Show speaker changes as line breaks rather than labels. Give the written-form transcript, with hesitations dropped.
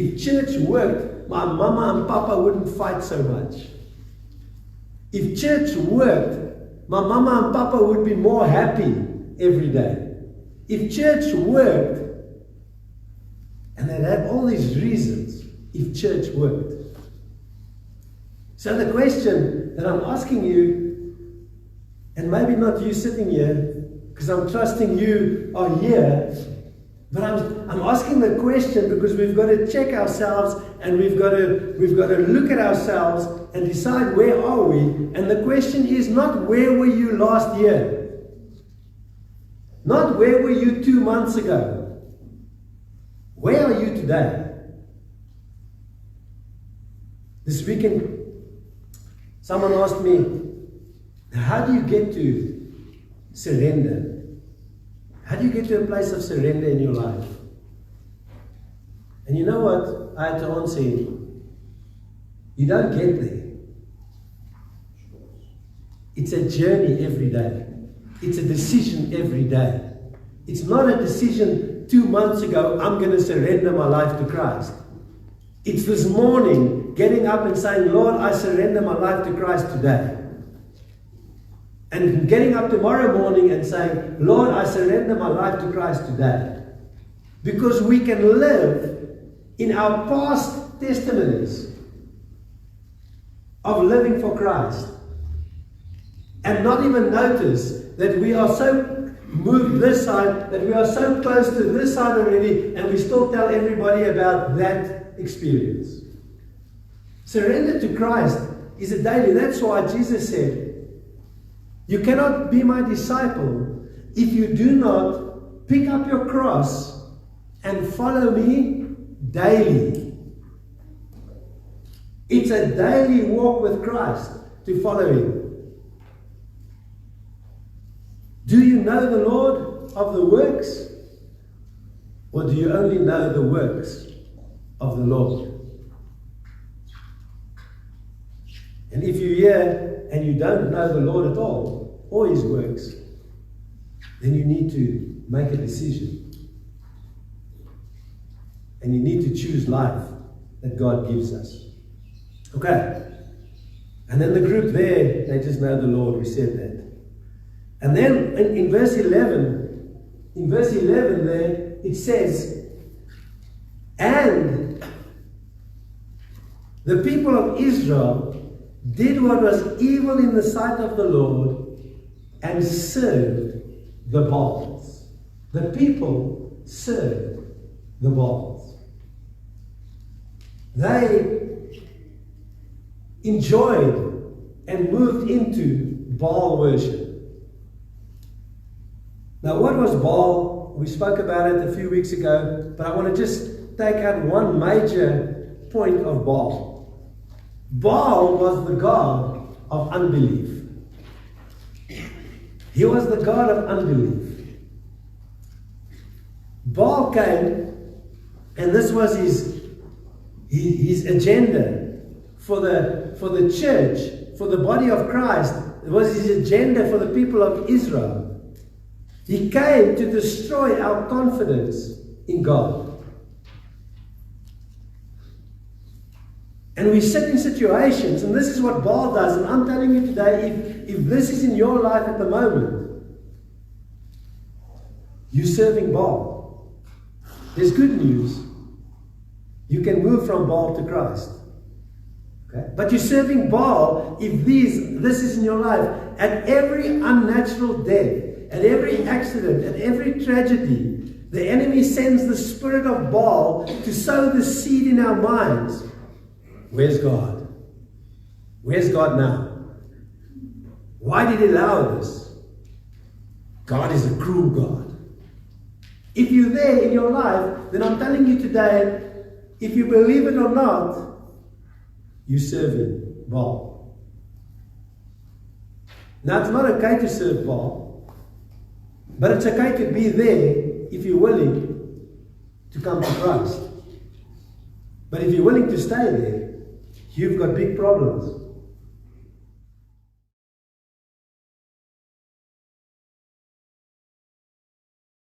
If church worked, my mama and papa wouldn't fight so much. If church worked, my mama and papa would be more happy every day. If church worked, and they'd have all these reasons if church worked. So the question that I'm asking you, and maybe not you sitting here, because I'm trusting you are here, but I'm asking the question because we've got to check ourselves and we've got to look at ourselves and decide where are we. And the question is not where were you last year, not where were you 2 months ago. Where are you today? This weekend, someone asked me, how do you get to surrender? How do you get to a place of surrender in your life? And you know what? I had to answer him. You don't get there. It's a journey every day. It's a decision every day. It's not a decision 2 months ago, I'm going to surrender my life to Christ. It's this morning, getting up and saying, Lord, I surrender my life to Christ today. And getting up tomorrow morning and saying, Lord, I surrender my life to Christ today. Because we can live in our past testimonies of living for Christ and not even notice that we are so moved this side, that we are so close to this side already, and we still tell everybody about that experience. Surrender to Christ is a daily. That's why Jesus said, you cannot be my disciple if you do not pick up your cross and follow me daily. It's a daily walk with Christ to follow him. Do you know the Lord of the works? Or do you only know the works of the Lord? And if you're here and you don't know the Lord at all, or his works, then you need to make a decision. And you need to choose life that God gives us. Okay. And then the group there, they just know the Lord. We said that. And then in verse 11, there, it says, and the people of Israel did what was evil in the sight of the Lord and served the Baals. The people served the Baals. They enjoyed and moved into Baal worship. Now, what was Baal? We spoke about it a few weeks ago, but I want to just take out one major point of Baal. Baal was the god of unbelief. He was the god of unbelief. Baal came, and this was his agenda for the church, for the body of Christ. It was his agenda for the people of Israel. He came to destroy our confidence in God. And we sit in situations, and this is what Baal does, and I'm telling you today, if this is in your life at the moment, you're serving Baal. There's good news. You can move from Baal to Christ. Okay? But you're serving Baal if this is in your life. At every unnatural death, at every accident, at every tragedy, the enemy sends the spirit of Baal to sow the seed in our minds. Where's God? Where's God now? Why did he allow this? God is a cruel God. If you're there in your life, then I'm telling you today, if you believe it or not, you're serving Baal. Now, it's not okay to serve Baal. But it's okay to be there if you're willing to come to Christ. But if you're willing to stay there, you've got big problems.